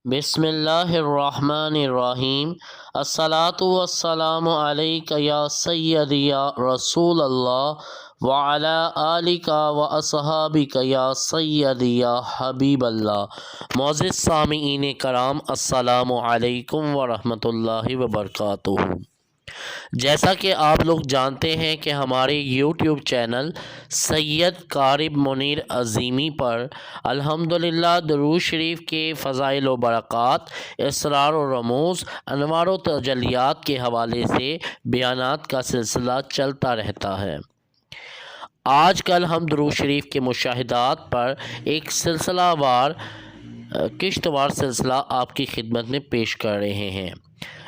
بسم اللہ الرحمن الرحیم۔ الصلاۃ والسلام علیک یا سیدی یا رسول اللہ وعلی آلک و اصحابک یا سیدی یا حبیب اللہ۔ معزز سامعین کرام، السلام علیکم ورحمۃ اللہ وبرکاتہ۔ جیسا کہ آپ لوگ جانتے ہیں کہ ہمارے یوٹیوب چینل سید قارب منیر عظیمی پر الحمدللہ درود شریف کے فضائل و برکات، اسرار و رموز، انوار و تجلیات کے حوالے سے بیانات کا سلسلہ چلتا رہتا ہے۔ آج کل ہم درود شریف کے مشاہدات پر ایک سلسلہ وار قسط وار سلسلہ آپ کی خدمت میں پیش کر رہے ہیں۔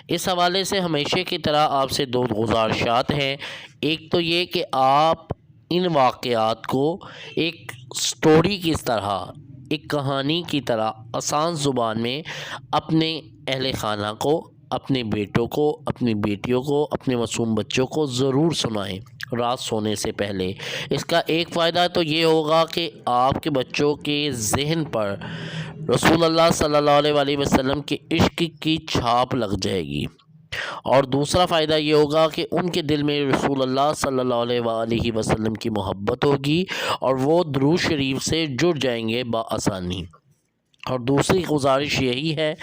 اس حوالے سے ہمیشہ کی طرح آپ سے دو گزارشات ہیں۔ ایک تو یہ کہ آپ ان واقعات کو ایک سٹوری کی طرح، ایک کہانی کی طرح آسان زبان میں اپنے اہل خانہ کو، اپنے بیٹوں کو، اپنی بیٹیوں کو، اپنے معصوم بچوں کو ضرور سنائیں رات سونے سے پہلے۔ اس کا ایک فائدہ تو یہ ہوگا کہ آپ کے بچوں کے ذہن پر رسول اللہ صلی اللہ علیہ وآلہ وسلم کے عشق کی چھاپ لگ جائے گی، اور دوسرا فائدہ یہ ہوگا کہ ان کے دل میں رسول اللہ صلی اللہ علیہ وآلہ وسلم کی محبت ہوگی اور وہ درود شریف سے جڑ جائیں گے بآسانی۔ اور دوسری گزارش یہی ہے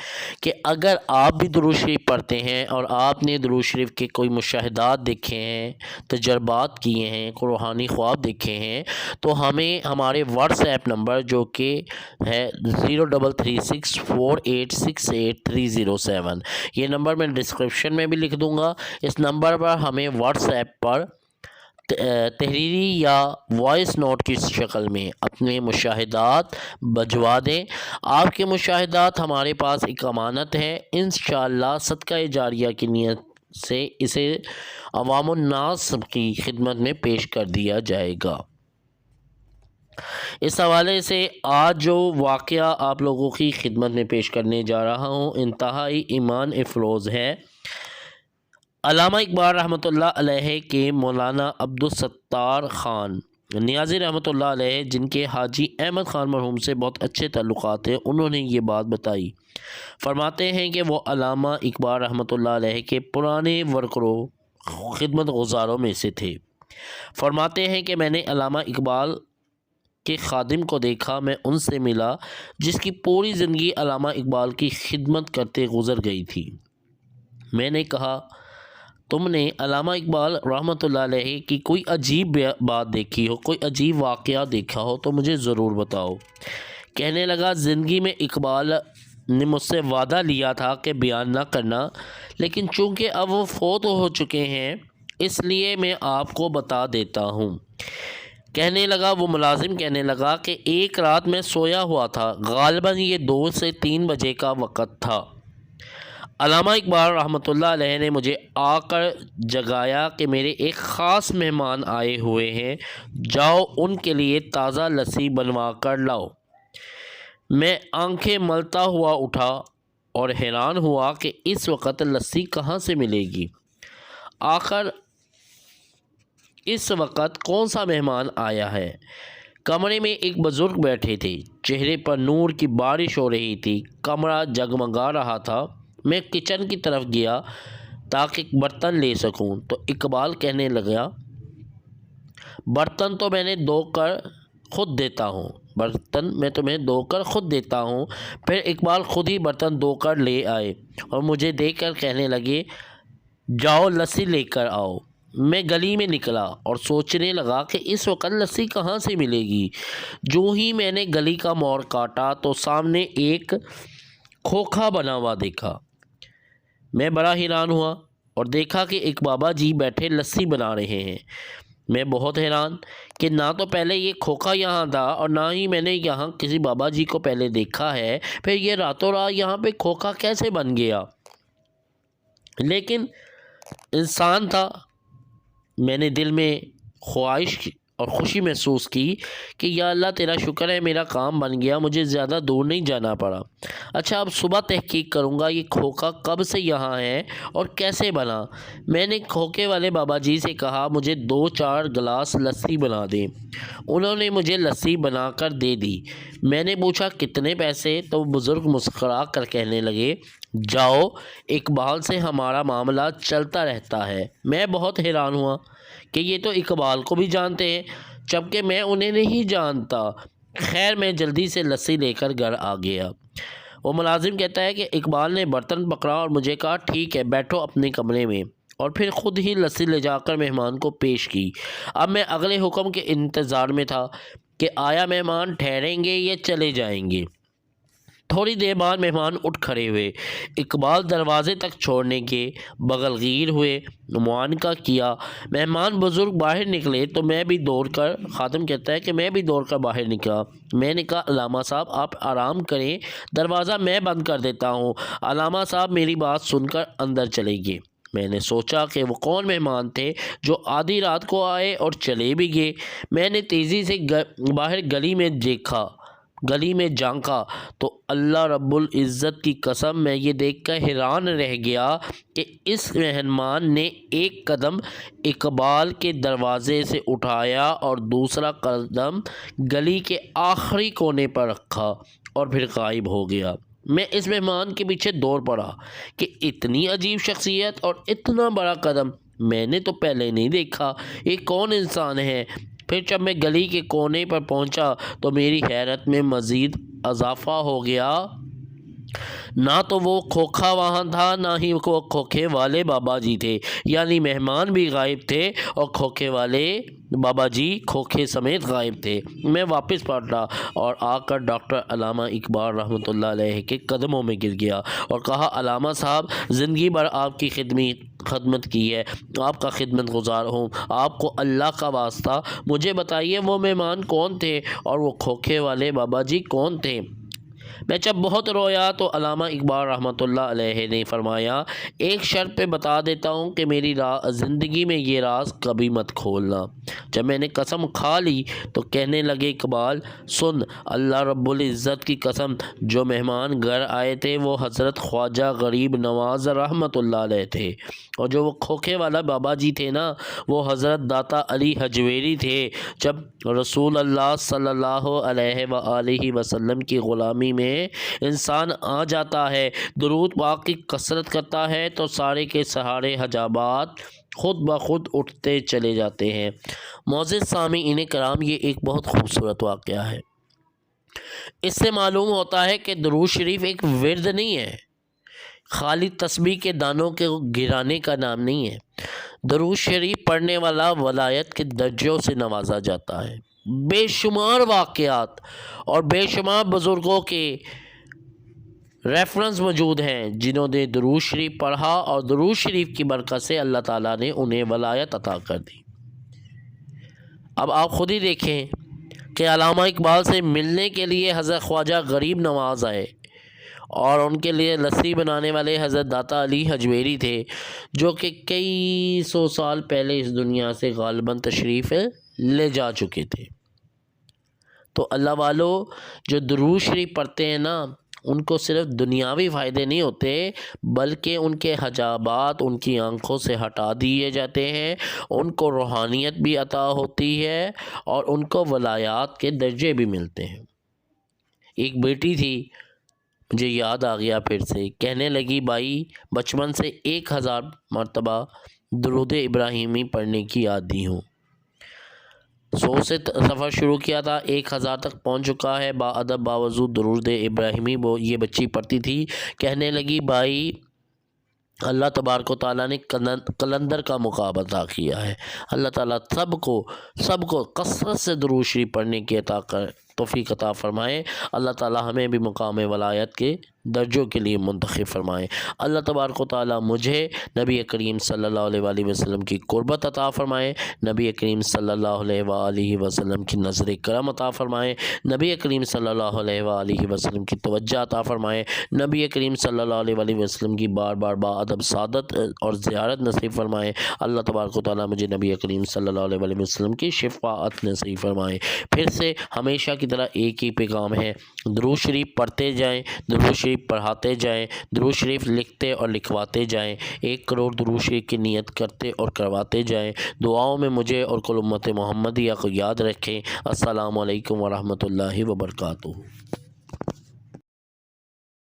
کہ اگر آپ بھی درود شریف پڑھتے ہیں اور آپ نے درود شریف کے کوئی مشاہدات دیکھے ہیں، تجربات کیے ہیں، کوئی روحانی خواب دیکھے ہیں، تو ہمیں ہمارے واٹس ایپ نمبر جو کہ ہے 033648683007، یہ نمبر میں ڈسکرپشن میں بھی لکھ دوں گا۔ اس نمبر پر ہمیں واٹس ایپ پر تحریری یا وائس نوٹ کی شکل میں اپنے مشاہدات بھجوا دیں۔ آپ کے مشاہدات ہمارے پاس ایک امانت ہے، انشاءاللہ صدقہ جاریہ کی نیت سے اسے عوام الناس کی خدمت میں پیش کر دیا جائے گا۔ اس حوالے سے آج جو واقعہ آپ لوگوں کی خدمت میں پیش کرنے جا رہا ہوں انتہائی ایمان افروز ہے۔ علامہ اقبال رحمۃ اللہ علیہ کے مولانا عبدالستار خان نیازی رحمۃ اللہ علیہ، جن کے حاجی احمد خان مرحوم سے بہت اچھے تعلقات ہیں، انہوں نے یہ بات بتائی۔ فرماتے ہیں کہ وہ علامہ اقبال رحمۃ اللہ علیہ کے پرانے ورکروں، خدمت گزاروں میں سے تھے۔ فرماتے ہیں کہ میں نے علامہ اقبال کے خادم کو دیکھا، میں ان سے ملا جس کی پوری زندگی علامہ اقبال کی خدمت کرتے گزر گئی تھی۔ میں نے کہا، تم نے علامہ اقبال رحمۃ اللہ علیہ کی کوئی عجیب بات دیکھی ہو، کوئی عجیب واقعہ دیکھا ہو تو مجھے ضرور بتاؤ۔ کہنے لگا، زندگی میں اقبال نے مجھ سے وعدہ لیا تھا کہ بیان نہ کرنا، لیکن چونکہ اب وہ فوت ہو چکے ہیں اس لیے میں آپ کو بتا دیتا ہوں۔ کہنے لگا، وہ ملازم کہنے لگا کہ ایک رات میں سویا ہوا تھا، غالباً یہ 2 سے 3 بجے کا وقت تھا۔ علامہ اقبال رحمۃ اللہ علیہ نے مجھے آ کر جگایا کہ میرے ایک خاص مہمان آئے ہوئے ہیں، جاؤ ان کے لیے تازہ لسی بنوا کر لاؤ۔ میں آنکھیں ملتا ہوا اٹھا اور حیران ہوا کہ اس وقت لسی کہاں سے ملے گی، آخر اس وقت کون سا مہمان آیا ہے۔ کمرے میں ایک بزرگ بیٹھے تھے، چہرے پر نور کی بارش ہو رہی تھی، کمرہ جگمگا رہا تھا۔ میں کچن کی طرف گیا تاکہ برتن لے سکوں تو اقبال کہنے لگا، برتن تو میں نے دھو کر خود دیتا ہوں، برتن میں تمہیں دھو کر خود دیتا ہوں۔ پھر اقبال خود ہی برتن دھو کر لے آئے اور مجھے دیکھ کر کہنے لگے، جاؤ لسی لے کر آؤ۔ میں گلی میں نکلا اور سوچنے لگا کہ اس وقت لسی کہاں سے ملے گی۔ جو ہی میں نے گلی کا موڑ کاٹا تو سامنے ایک کھوکھا بنا ہوا دیکھا۔ میں بڑا حیران ہوا اور دیکھا کہ ایک بابا جی بیٹھے لسی بنا رہے ہیں۔ میں بہت حیران کہ نہ تو پہلے یہ کھوکھا یہاں تھا اور نہ ہی میں نے یہاں کسی بابا جی کو پہلے دیکھا ہے، پھر یہ راتوں رات یہاں پہ کھوکھا کیسے بن گیا۔ لیکن انسان تھا، میں نے دل میں خواہش اور خوشی محسوس کی کہ یا اللہ تیرا شکر ہے میرا کام بن گیا، مجھے زیادہ دور نہیں جانا پڑا۔ اچھا اب صبح تحقیق کروں گا یہ کھوکھا کب سے یہاں ہے اور کیسے بنا۔ میں نے کھوکھے والے بابا جی سے کہا، مجھے 2-4 گلاس لسی بنا دیں۔ انہوں نے مجھے لسی بنا کر دے دی۔ میں نے پوچھا کتنے پیسے؟ تو بزرگ مسکرا کر کہنے لگے جاؤ، اقبال سے ہمارا معاملہ چلتا رہتا ہے۔ میں بہت حیران ہوا کہ یہ تو اقبال کو بھی جانتے ہیں، جبکہ میں انہیں نہیں جانتا۔ خیر میں جلدی سے لسی لے کر گھر آ گیا۔ وہ ملازم کہتا ہے کہ اقبال نے برتن پکڑا اور مجھے کہا ٹھیک ہے بیٹھو اپنے کمرے میں، اور پھر خود ہی لسی لے جا کر مہمان کو پیش کی۔ اب میں اگلے حکم کے انتظار میں تھا کہ آیا مہمان ٹھہریں گے یا چلے جائیں گے۔ تھوڑی دیر بعد مہمان اٹھ کھڑے ہوئے۔ اقبال دروازے تک چھوڑنے کے بغلگیر ہوئے، معانقہ کیا۔ مہمان بزرگ باہر نکلے تو میں بھی دوڑ کر، خادم کہتا ہے کہ میں بھی دوڑ کر باہر نکلا۔ میں نے کہا علامہ صاحب آپ آرام کریں، دروازہ میں بند کر دیتا ہوں۔ علامہ صاحب میری بات سن کر اندر چلے گئے۔ میں نے سوچا کہ وہ کون مہمان تھے جو آدھی رات کو آئے اور چلے بھی گئے۔ میں نے تیزی سے باہر گلی میں جھانکا تو اللہ رب العزت کی قسم میں یہ دیکھ کر حیران رہ گیا کہ اس مہمان نے ایک قدم اقبال کے دروازے سے اٹھایا اور دوسرا قدم گلی کے آخری کونے پر رکھا اور پھر غائب ہو گیا۔ میں اس مہمان کے پیچھے دوڑ پڑا کہ اتنی عجیب شخصیت اور اتنا بڑا قدم میں نے تو پہلے نہیں دیکھا، یہ کون انسان ہے؟ پھر جب میں گلی کے کونے پر پہنچا تو میری حیرت میں مزید اضافہ ہو گیا۔ نہ تو وہ کھوکھا وہاں تھا، نہ ہی وہ کھوکھے والے بابا جی تھے، یعنی مہمان بھی غائب تھے اور کھوکھے والے بابا جی کھوکھے سمیت غائب تھے۔ میں واپس پلٹا اور آ کر ڈاکٹر علامہ اقبال رحمۃ اللہ علیہ کے قدموں میں گر گیا اور کہا علامہ صاحب زندگی بھر آپ کی خدمت کی ہے، آپ کا خدمت گزار ہوں، آپ کو اللہ کا واسطہ مجھے بتائیے وہ مہمان کون تھے اور وہ کھوکھے والے بابا جی کون تھے؟ میں جب بہت رویا تو علامہ اقبال رحمۃ اللہ علیہ نے فرمایا ایک شرط پہ بتا دیتا ہوں کہ میری زندگی میں یہ راز کبھی مت کھولنا۔ جب میں نے قسم کھا لی تو کہنے لگے اقبال سن، اللہ رب العزت کی قسم، جو مہمان گھر آئے تھے وہ حضرت خواجہ غریب نواز رحمۃ اللہ علیہ تھے، اور جو وہ کھوکھے والا بابا جی تھے نا وہ حضرت داتا علی حجویری تھے۔ جب رسول اللہ صلی اللہ علیہ وآلہ وسلم کی غلامی میں انسان آ جاتا ہے، درود پاک کی کثرت کرتا ہے تو سارے کے سہارے حجابات خود بخود اٹھتے چلے جاتے ہیں۔ معزز سامعین کرام، یہ ایک بہت خوبصورت واقعہ ہے۔ اس سے معلوم ہوتا ہے کہ درود شریف ایک ورد نہیں ہے، خالی تسبیح کے دانوں کے گرانے کا نام نہیں ہے۔ درود شریف پڑھنے والا ولایت کے درجوں سے نوازا جاتا ہے۔ بے شمار واقعات اور بے شمار بزرگوں کے ریفرنس موجود ہیں جنہوں نے درود شریف پڑھا اور درود شریف کی برکت سے اللہ تعالیٰ نے انہیں ولایت عطا کر دی۔ اب آپ خود ہی دیکھیں کہ علامہ اقبال سے ملنے کے لیے حضرت خواجہ غریب نواز آئے اور ان کے لیے لسی بنانے والے حضرت داتا علی حجویری تھے، جو کہ کئی سو سال پہلے اس دنیا سے غالباً تشریف لے جا چکے تھے۔ تو اللہ والو جو درود شریف پڑھتے ہیں نا، ان کو صرف دنیاوی فائدے نہیں ہوتے بلکہ ان کے حجابات ان کی آنکھوں سے ہٹا دیے جاتے ہیں، ان کو روحانیت بھی عطا ہوتی ہے اور ان کو ولایات کے درجے بھی ملتے ہیں۔ ایک بیٹی تھی، مجھے یاد آ گیا پھر سے، کہنے لگی بھائی بچپن سے 1000 مرتبہ درود ابراہیمی پڑھنے کی عادی ہوں۔ 100 سے سفر شروع کیا تھا، 1000 تک پہنچ چکا ہے، با ادب باوضو درود ابراہیمی یہ بچی پڑھتی تھی۔ کہنے لگی بھائی اللہ تبارک و تعالیٰ نے قلندر کا مقام عطا کیا ہے، اللہ تعالیٰ سب کو کثرت سے درود شریف پڑھنے کی توفیق عطا فرمائے، اللہ تعالیٰ ہمیں بھی مقام ولایت کے درجوں کے لیے منتخب فرمائے، اللہ تبارک و تعالیٰ مجھے نبی کریم صلی اللہ علیہ وآلہ وسلم کی قربت عطا فرمائے، نبی کریم صلی اللہ علیہ وآلہ وسلم کی نظر کرم عطا فرمائے، نبی کریم صلی اللہ علیہ وآلہ وسلم کی توجہ عطا فرمائے، نبی کریم صلی اللہ علیہ وآلہ وسلم کی بار بار با ادب سعادت اور زیارت نصیب فرمائے، اللہ تبارک و تعالیٰ مجھے نبی کریم صلی اللہ علیہ وآلہ وسلم کی شفاعت نصیب فرمائے۔ پھر سے ہمیشہ کی طرح ایک ہی پیغام ہے، درود شریف پڑھتے جائیں، درود شریف شریف پڑھاتے جائیں، درود شریف لکھتے اور لکھواتے جائیں، 1 کروڑ درود شریف کی نیت کرتے اور کرواتے جائیں۔ دعاؤں میں مجھے اور کل امت محمدیہ کو یاد رکھیں۔ السلام علیکم ورحمۃ اللہ وبرکاتہ۔